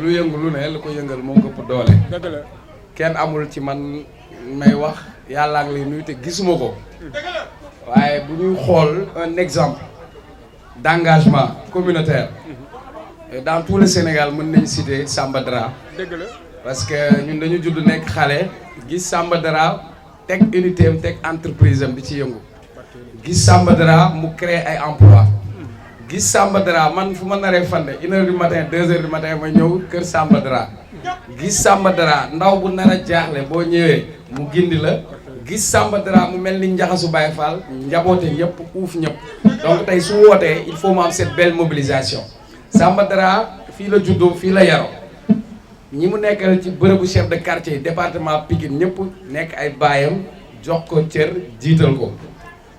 lu yëngu lu ne lu ko yëngal moo ëpp doole. dëgg la kenn amul ci man may wax yàlla ak lay nuyu te gisuma ko. waaye bu ñuy xool un exemple d'engagement communautaire. dans tout le Sénégal mën nañu citer Samba Dara. dëgg la parce que ñun dañu judd nekk xale gis Samba Dara teg unité am teg entreprise am di ci yëngu. gis Samba Dara mu créer ay emploi gis Samba Dara man fu ma naree fande 1h du matin 2h du matin ma ñëw kër Samba Dara gis Samba Dara ndaw bu nar a jaaxle boo ñëwee mu gindi la gis Samba Dara mu mel ni njaxasu Baye Fall njaboote ñëpp uuf ñëpp donc tey su wootee il faut mu am cette belle mobilisation Samba Dara fii la juddoo fii la yaroo ñi mu nekkal ci bërëbu chef de quartier département Pikine ñëpp nekk ay baayam jox ko cër jiital ko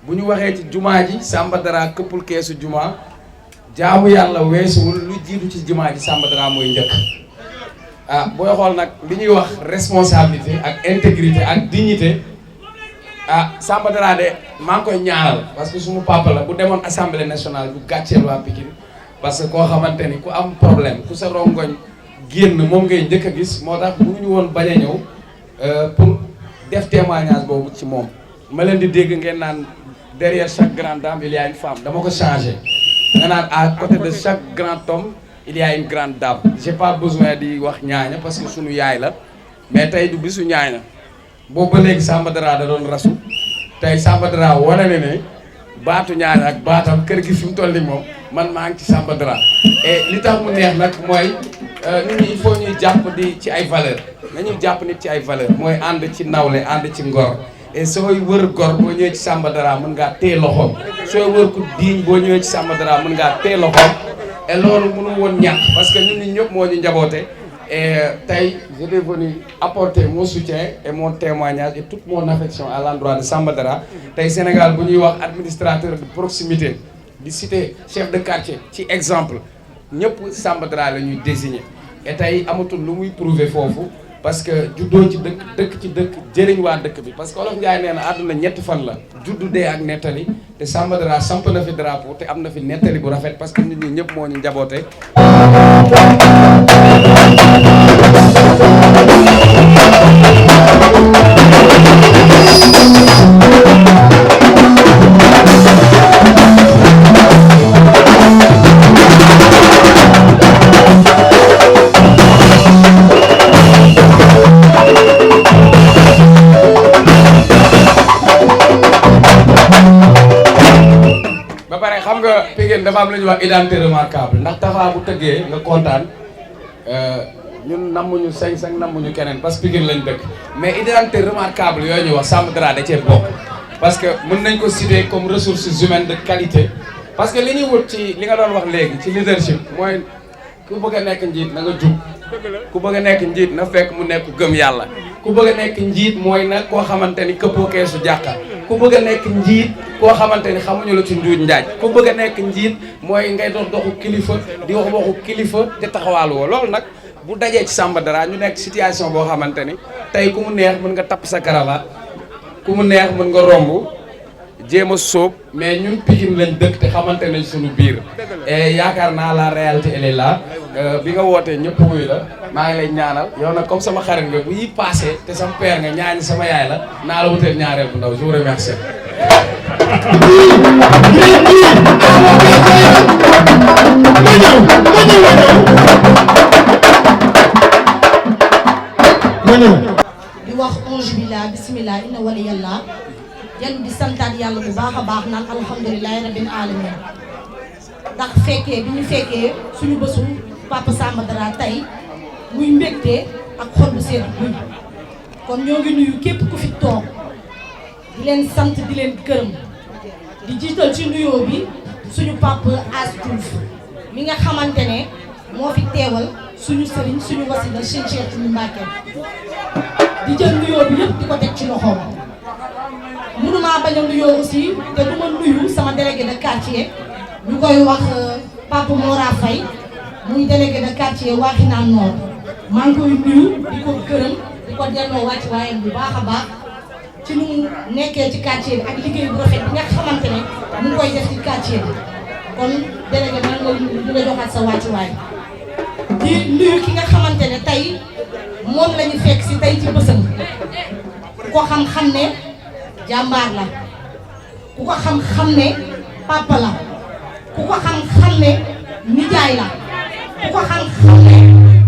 bu ñu waxee ci jumaa ji Samba Dara këppul keesu jumaa jaamu yàlla weesuwul lu jiitu ci jumaa ji Samba Dara mooy njëkk booy xool nag li ñuy wax responsabilité ak intégrité ak dignité Samba Dara de maa ngi koy ñaanal parce que suma papa la bu demoon assemblée nationale bu gàcceel waa Pikine parce que koo xamante ni ku am problème ku sa rongoñ génn moom ngay njëkk a gis moo tax mënuñu woon bañ a ñëw pour def témoignage boobu ci moom ma leen di dégg ngeen naan derrière chaque grande dame il y a une femme dama ko changé nga naan à côté de chaque grand homme il y a une grande dame j'ai pas besoin di wax ñaaña parce que sunu yaay la mais tey du bisu ñaaña boobu ba léegi Samba Dara da doon rasu tey Samba Dara wane ne baatu ñaaña ak baatam kër gi fi mu toll nii moom man maa ngi ci Samba Dara et li tax mu neex nag mooy nit ñi il faut ñuy jàpp di ci ay valeur nañuy jàpp nit ci ay valeur mooy ànd ci nawle ànd ci ngor et sooy wër gor boo ñëwee ci Samba Dara mën ngaa téye loxoom sooy wër ku diiñ boo ñëwee ci Samba Dara mën ngaa téye loxoom et loolu mënu woon ñàkk parce que ñun ñi ñëpp moo ñu njaboote et tey j'étais venu apporter mon soutien et mon témoignage et toute mon affection à l'endroit de Samba Dara tey Sénégal bu ñuy wax administrateur de proximité di citer chef de quartier ci exemple ñëpp Samba Dara la ñuy désigner et tey amatul lu muy prouver foofu parce que juddoo ci dëkk ci dëkk jëriñ waa dëkk bi parce que Olof Njaay nee na àdduna ñetti fan la juddu dee ak nettali te Samba Dara samp na fi drapeau te am na fi nettali bu rafet parce que nit ñi ñëpp moo ñu njaboote dafa am lu ñuy wax identité remarquable ndax Tapha bu tëggee nga kontaan ñun nammuñu sañ-sañ nammuñu keneen parce que Pikine lañ dëkk mais identité remarquable yooyu ñuy wax Samba Dara da cee bokk parce que mën nañ ko citer comme ressources humaines de qualité parce que li ñuy wut ci li nga doon wax léegi ci leadership mooy ku bëgg a nekk njiit na nga jub ku bëgg a nekk njiit na fekk mu nekk gëm yàlla ku bëgg a nekk njiit mooy nag koo xamante ni këppoo keesu jàkka ku bëgg a nekk njiit koo xamante ni xamuñu la ci njuuj njaaj ku bëgg a nekk njiit mooy ngay dox doxu kilifa di wax waxu kilifa te taxawaalu woo loolu nag bu dajee ci Samba Dara ñu nekk situation boo xamante ni tey ku mu neex mën nga tapp sa cravate ku mu neex mën nga romb jéem a sóob mais ñun Pikine lañ dëkk te xamante nañ suñu biir et yaakaar naa la réalité elle est là bi nga wootee ñëpp wuyu la maa ngi lay ñaanal yow nag comme sama xarit nga bu yi passé te sama père nga ñaani sama yaay la naa la wuteel ñaareel bu ndaw je vous remercie. di wax onge billah bismillah inna wali yàlla dellu di santaat yàlla bu baax a baax naan alhamdulilahi rabbil alamin ndax fekkee bi ñu fekkee suñu bésu Papa Samba Dara tey muy mbégte ak xol bu sedd buy kon ñoo ngi nuyu képp ku fi toog di leen sant di leen gërëm di jiital ci nuyoo bi suñu Papa As Diouf mi nga xamante ne moo fi teewal suñu sëriñ suñu wasila Cheikh Cheikh Mbacké di jël nuyoo bi yëpp di ko teg ci loxoom mënuma bañ a nuyoo aussi te du ma nuyu sama délégué de quartier ñu koy wax Papa Mora Faye muy délégué de quartier Wakhinane Nord maa ngi koy nuyu di ko gërëm di ko delloo wàcc waaye bu baax a baax ci nu mu nekkee ci quartier bi ak liggéey bu rafet bi nga xamante ne mu ngi koy def ci quartier bi kon délégué man nga di la joxaat sa wàccuwaay di di nuyu ki nga xamante ne tey moom la ñu fekk si tey ci bësam ku ko xam-xam ne jàmbaar la ku ko xam-xam ne papa la ku ko xam-xam ne nijaay la ku ko xam-xam ne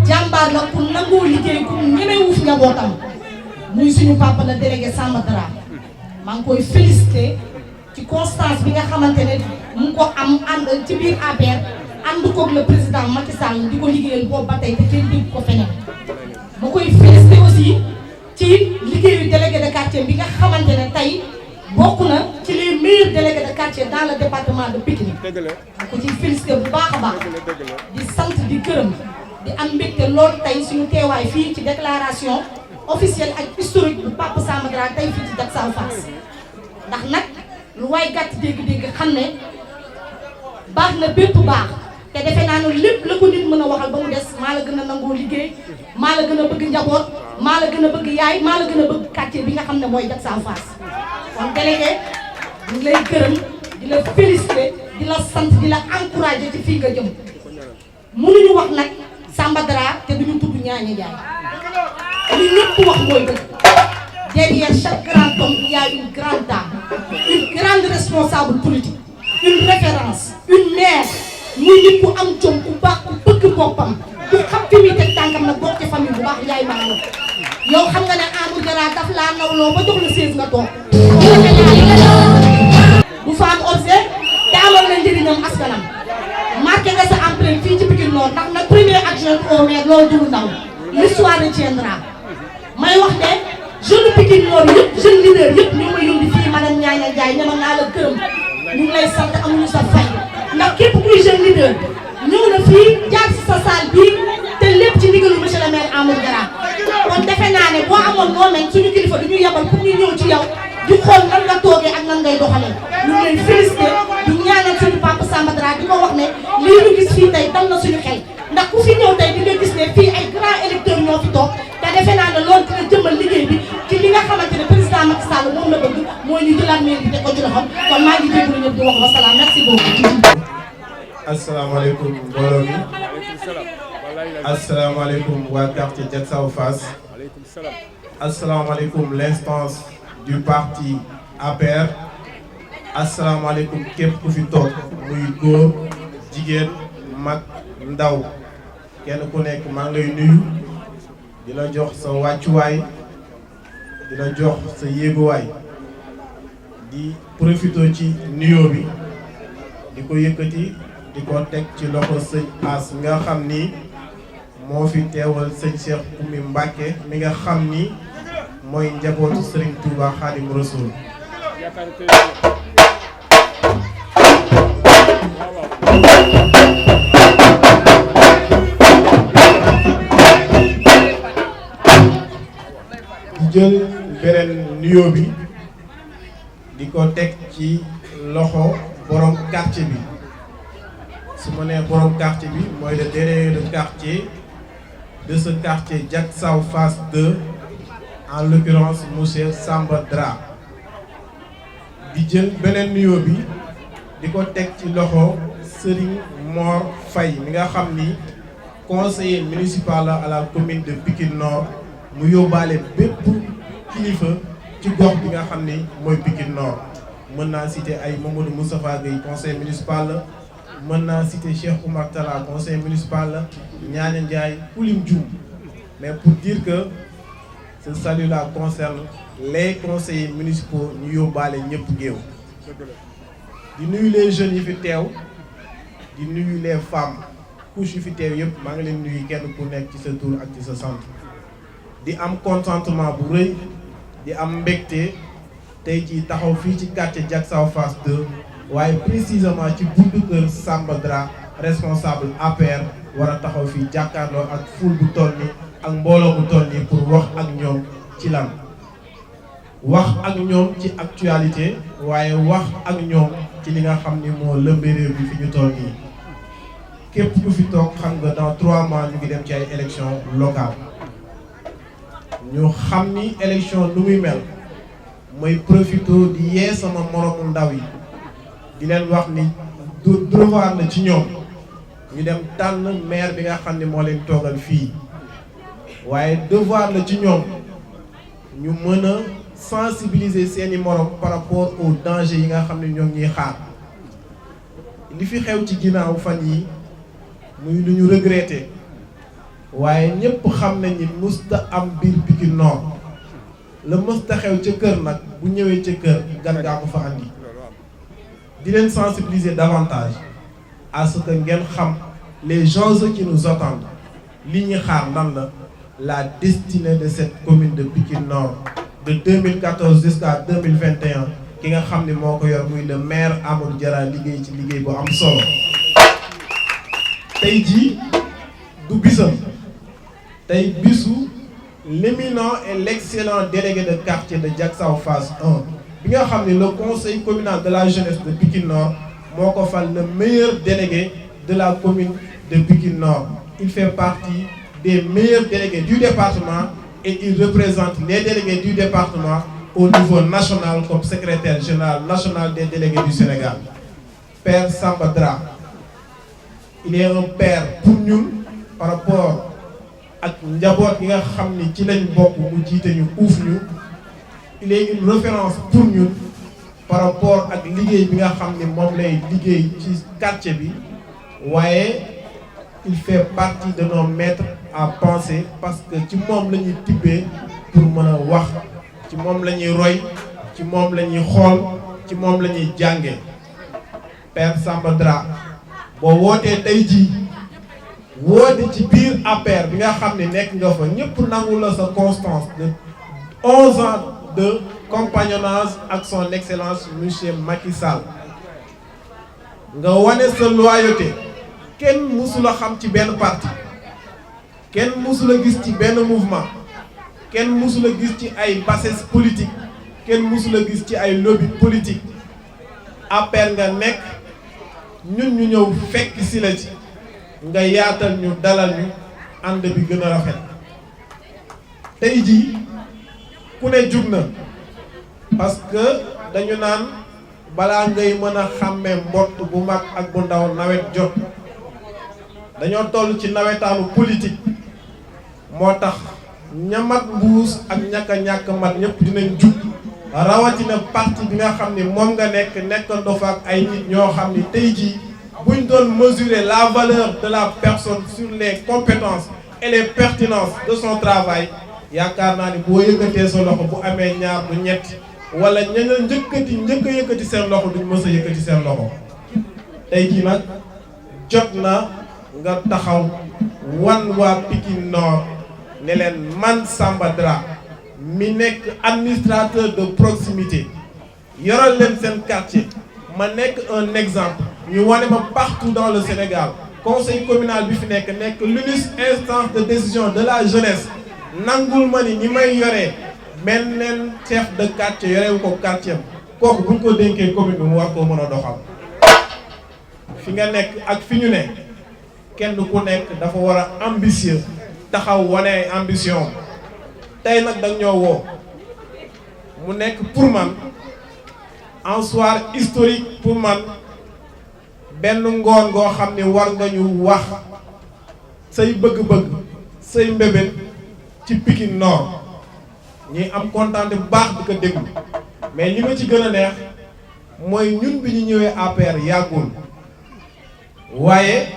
jàmbaar la ku nangoo liggéey ku ñeme wuuf njabootam muy suñu papa la délégué Samba Dara maa ngi koy félicité ci constance bi nga xamante ne mu ngi ko am ànd ci biir APR ànd koog le président Macky Sall di ko liggéeyal boobu ba tey te kenn dégg ko feneen ma koy félicité aussi ci liggéeyu délégué de quartier bi nga xamante ne tey bokk na ci les meilleurs délégués de quartier dans le département de Pikine ma ko ci félicité bu baax a baax di sant di gërëm di am mbégte loolu tey suñu teewaay fii ci déclaration officielle ak historique bu Papa Samba Dara tey fii ci Diacksao Fass ndax nag lu waay gàtt dégg-dégg xam ne baax na bépp baax te defe naa ne lépp la ko nit mën a waxal ba mu des maa la gën a nangoo liggéey maa la gën a bëgg njaboot maa la gën a bëgg yaay maa la gën a bëgg quartier bi nga xam ne mooy Diacksao Fass kon délégué ñu ngi lay gërëm di la féliciter di la sant di la encourager ci fii nga jëm mënuñu wax nag Samba Dara te duñu tudd Ñaaña Njaay li ñëpp wax mooy dëgg derrière chaque grand homme il y a une grande dame une grande responsable politique une référence une mère muy nit ku am jom ku baax ku bëgg boppam ku xam fi muy teg tànkam nag bokk ci famille bu baax yaay maanaam yow xam nga ne Amadou Dara daf laa nawloo ba jox la 16 nga toog bu fa am objet te amal na njëriñam askanam marqué nga sa empreinte fii ci Pikine Nord ndax nag premier adjoint au maire loolu du lu ndaw l'histoire retiendra may wax ne jeune Pikine Nord yëpp jeune leader yëpp ñoo ma yóbbu fii madame Ñaaña Njaay ñama naa la gërëm ñu ngi lay sant amuñu sa fay ndax képp kuy jeune leader ñëw na fii jaar si sa salle bii te lépp ci ndigalu monsieur le maire Amadou Dara kon defe naa ne boo amoon noo mel suñu kilifa du ñu yebal pour ñu ñëw ci yow di xool nan nga toogee ak nan ngay doxalee ñu ngi lay félicité di ñaanal suñu Papa Samba Dara di ko wax ne lii ñu gis fii tey dal na suñu xel ndax ku fi ñëw tey di nga gis ne fii ay grands électeurs ñoo fi toog te defe naa ne loolu dina jëmmal liggéey bi ci li nga xamante ne président Macky Sall moom la bëgg mooy ñu jëlaat mairie bi teg ko ci loxoom kon maa ngi jégalu ñëpp di wax wasalaam merci beaucoup. asalaamaaleykum mbooloo mi asalaamaaleykum waa quartier Diacksao Fass asalaamaaleykum l'instance du parti APR asalaamaaleykum képp ku fi toog muy góor jigéen mag ndaw kenn ku nekk maa ngi lay nuyu di la jox sa wàccuwaay di la jox sa yéeguwaay di profité ci nuyoo bi di ko yëkkati di ko teg ci loxo sëñ As mi nga xam ni moo fi teewal sëñ Cheikh Oumy Mbacké mi nga xam ni mooy njabootu Serigne Touba Khadim Rassoul di jël beneen nuyoo bi di ko teg ci loxo borom quartier bi su ma nee borom quartier bi mooy le délégué de quartier de ce quartier Diacksao Fass 2 en l'occurrence monsieur Samba Dara di jël beneen nuyoo bi di ko teg ci loxo Serigne Mor Faye mi nga xam ni conseiller municipal à la commune de Pikine Nord mu yóbbaale bépp kilifa ci gox bi nga xam ni mooy Pikine Nord mën naa citer ay Mamadou Moustapha Gueye conseiller municipal la mën naa citer Cheikh Oumar Talla conseiller municipal la Ñaaña Njaay Poulim Dioum mais pour dire que ce salut là concerne les conseillers municipaux ñu yóbbaale ñëpp géew di nuyu les jeunes yi fi teew di nuyu les femmes couches yi fi teew yëpp maa ngi leen nuyu kenn ku nekk ci sa tur ak ci sa sant di am contentement bu rëy di am mbégte tey ci taxaw fii ci quartier Diacksao Fass 2 waaye précisément ci buntu kër Samba Dara responsable APR war a taxaw fii jàkkaarloo ak foule bu toll ni ak mbooloo bu toll ni pour wax ak ñoom ci lan wax ak ñoom ci actualité waaye wax ak ñoom ci li nga xam ni moo lëmbe réew bi fi ñu toll nii képp ku fi toog xam nga dans 3 mois ñu ngi dem ci ay élections locales ñu xam ni élection lu muy mel mooy profité di yee sama moromu ndaw yi di leen wax ni devoir na ci ñoom ñu dem tànn maire bi nga xam ne moo leen toogal fii waaye devoir la ci ñoom ñu mën a sensibiliser seeni morom par rapport aux dangers yi nga xam ne ñoom ñuy xaar li fi xew ci ginnaaw fan yi muy lu ñu regretter waaye ñëpp xam nañ ni musta am biir Pikine Nord la musta xew ca kër nag bu ñëwee ca kër gan gaa ko fa andi di leen sensibiliser davantage à ce que ngeen xam les enjeux qui nous attendent li ñuy xaar lan la destinée de cette commune de Pikine Nord de 2014 jusqu'à 2021 ki nga xam ne moo ko yor muy le maire Amadou Diarra liggéey ci liggéey bu am solo tey jii du bisam tey bisu l'éminent et l'excellent délégué de quartier de Diacksao Phase 1 bi nga xam ne le conseil communal de la jeunesse de Pikine Nord moo ko fal le meilleur délégué de la commune de Pikine Nord. Il fait partie des meilleurs délégués du département et il représente les délégués du département au niveau national comme secrétaire général national des délégués du Sénégal. Père Samba Dra, il est un père pour nous par rapport ak njaboot gi nga xam ni ci lañ bokk mu jiite ñu uuf ñu. Il est une référence pour ñun par rapport ak liggéey bi nga xam ni moom lay liggéey ci quartier bi waaye il fait partie de nos maîtres à penser parce que ci moom la ñuy tibbee pour mën a wax ci moom la ñuy roy ci moom la ñuy xool ci moom la ñuy jànge Père Samba Dra boo wootee tey jii woote ci biir APR bi nga xam ne nekk nga fa ñëpp nangu la sa constance de 11 ans de compagnonnage ak son excellence monsieur Macky Sall nga wane sa loyauté kenn mësula xam ci benn parti kenn mësula gis ci benn mouvement kenn mësula gis ci ay bassesse politique kenn mësula gis ci ay lobby politique APR nga nekk ñun ñu ñëw fekk si la ci nga yaatal ñu dalal ñu ànd bi gën a rafet tey jii ku ne jug na parce que dañu naan balaa ngay mën a xàmmee mbott bu mag ak bu ndaw nawet jot dañoo toll ci nawetaanu politique moo tax ñamat mbuus ak ñàkk mat ñëpp dinañ jug rawatina parti bi nga xam ni moom nga nekkandoo fa ak ay nit ñoo xam ni tey jii buñ doon mesurer la valeur de la personne sur les compétences et les pertinences de son travail yaakaar naa ni boo yëkkatee sa loxo bu amee ñaar bu ñett wala ña nga njëkk a yëkkati seen loxo duñ mës a yëkkati seen loxo tey jii nag jot na nga taxaw wan waa Pikine Nord ne leen man Samba Dra mi nekk administrateur de proximité yoral leen seen quartier ma nekk un exemple ñu wane ma partout dans le Sénégal conseil communal bi fi nekk l'unique instance de décision de la jeunesse nangul ma ni ñi may yoree mel neen chef de quartier yorewu ko quartier kooku buñ ko dénkee commune bi mu war koo mën a doxal fi nga nekk ak fi ñu ne kenn ku nekk dafa war a ambitieux taxaw wane ay ambition tey nag danga ñoo woo mu nekk pour man en soir historique pour man benn ngoon goo xam ni war nga ñu wax say bëgg-bëgg say mbébét ci Pikine Nord ñuy am kontaan bu baax di ko déglu mais li ma ci gën a neex mooy ñun bi ñu ñëwee APR yàggul waaye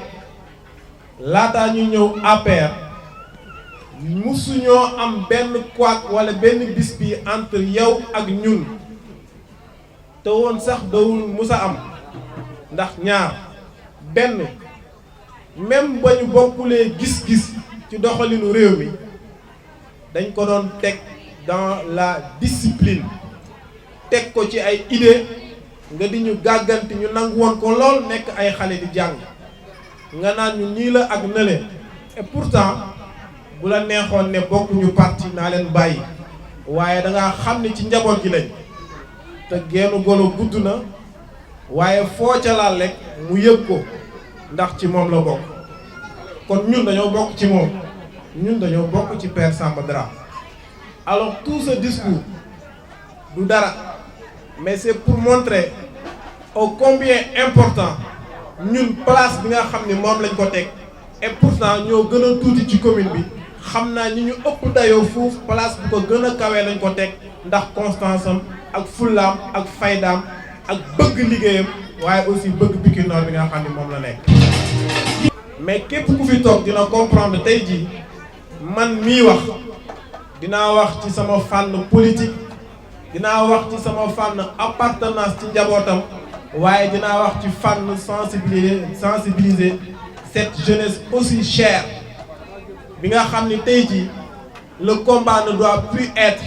laataa ñu ñëw APR musuñoo am benn couac wala benn bis bi entre yow ak ñun te woon sax dawul musa am ndax ñaar benn même ba ñu bokkulee gis-gis ci doxalinu réew mi dañ ko doon teg dans la discipline teg ko ci ay idée nga di ñu gàgganti ñu nangu woon ko lool nekk ay xale di jàng nga naan ñu nii la ak nële et pourtant bu la neexoon ne bokkuñu parti naa leen bàyyi waaye da ngaa xam ne ci njaboot gi lañ te geenu golo gudd na waaye foo ca laal rek mu yëg ko ndax ci moom la bokk kon ñun dañoo bokk ci moom ñun dañoo bokk ci Père Samba Dra alors tout ce discours du dara mais c'est pour montrer au combien important ñun place bi nga xam ne moom lañ ko teg et pourtant ñoo gën a tuuti ci commune bi xam naa ñi ñu ëpp dayoo foofu place bu ko gën a kawee lañ ko teg ndax constance am ak fullaam ak faydaam ak bëgg liggéeyam waaye aussi bëgg Pikine Nord bi nga xam ne moom la nekk. mais képp ku fi toog dina comprendre tey jii man mii wax dinaa wax ci sama fànn politique dinaa wax ci sama fànn appartenance ci njabootam waaye dinaa wax ci fànn sensibiliser cette jeunesse aussi chère bi nga xam ni tey jii le combat ne doit plus être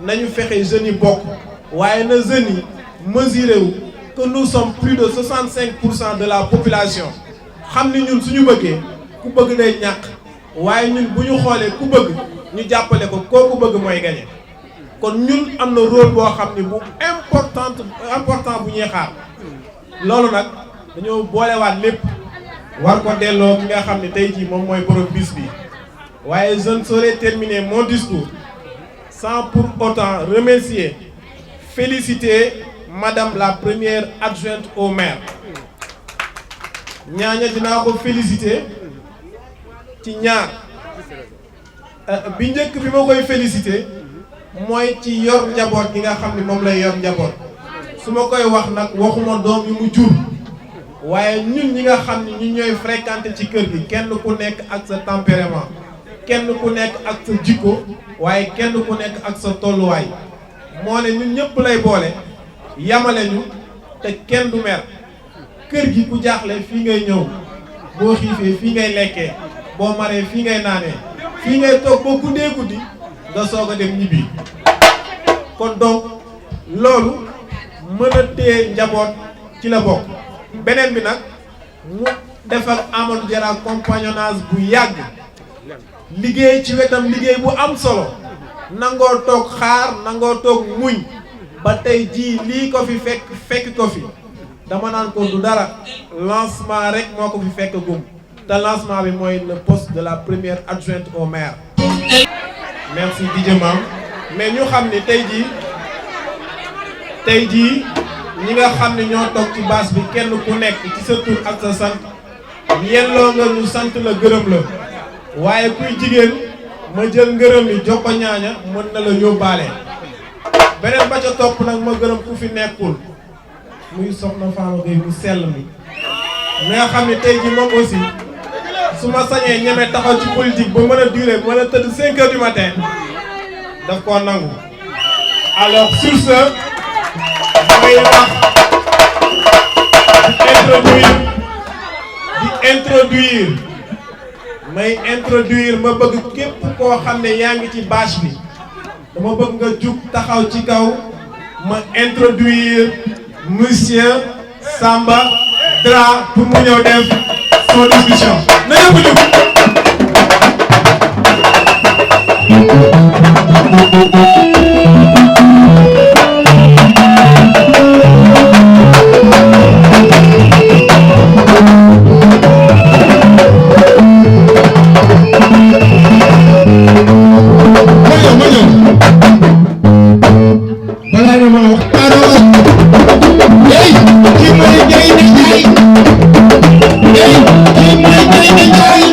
nañu fexe jeunes yi bokk waaye na jeunes yi mesurer wu que nous sommes plus de 65% de la population xam ni ñun suñu bëggee ku bëgg day ñàkk waaye ñun bu ñu xoolee ku bëgg ñu jàppale ko kooku bëgg mooy gagné kon ñun am na rôle boo xam ni bu important bu ñuy xaar loolu nag dañoo boolewaat lépp war ko delloo ki nga xam ne tey jii moom mooy borom bis bi waaye je ne saurais terminer mon discours sans pour autant remercier féliciter madame la première adjointe au maire ñaaña dinaa ko féliciter ci ñaar bi njëkk bi ma koy féliciter mooy ci yor njaboot gi nga xam ne moom lay yor njaboot su ma koy wax nag waxuma doom yi mu jur waaye ñun ñi nga xam ne ñu ñooy fréquenter ci kër gi kenn ku nekk ak sa tempérament kenn ku nekk ak sa jikko waaye kenn ku nekk ak sa tolluwaay moo ne ñun ñëpp lay boole yamale ñu te kenn du mer kër gi ku jaaxle fii ngay ñëw boo xiifee fii ngay lekkee boo maree fii ngay naanee fii ngay toog ba guddee guddi nga soog a dem ñibbi kon donc loolu mën a téye njaboot ci la bokk beneen bi nag mu def ak Amadou Diarra compagnonnage bu yàgg liggéey ci wetam liggéey bu am solo nangoo toog xaar nangoo toog muñ ba tey jii lii ko fi fekk ko fi dama naan ko du dara lancement rek moo ko fi fekk gum te lancement bi mooy le poste de la première adjointe au maire. merci Didier Mam mais ñu xam ne tey jii ñi nga xam ne ñoo toog ci bâche bi kenn ku nekk ci sa tur ak sa sant yelloo nga ñu sant la gërëm la waaye kuy jigéen ma jël ngërëm li jox ko ñaaña mën na la yóbbaale beneen ba ca topp nag ma gërëm ku fi nekkul muy soxna Fama Gueye mu sell mi nga xam ne tey ji moom aussi su ma sañee ñeme taxaw ci politique ba mën a durer mën a tëdd 5 heures du matin daf koo nangu alors sur ce may wax di introduire ma bëgg képp koo xam ne yaa ngi ci bâche bi dama bëgg nga jug taxaw ci kaw ma introduire monsieur Samba Dra pour mu ñëw def son discussion na ñëpp jug Hey,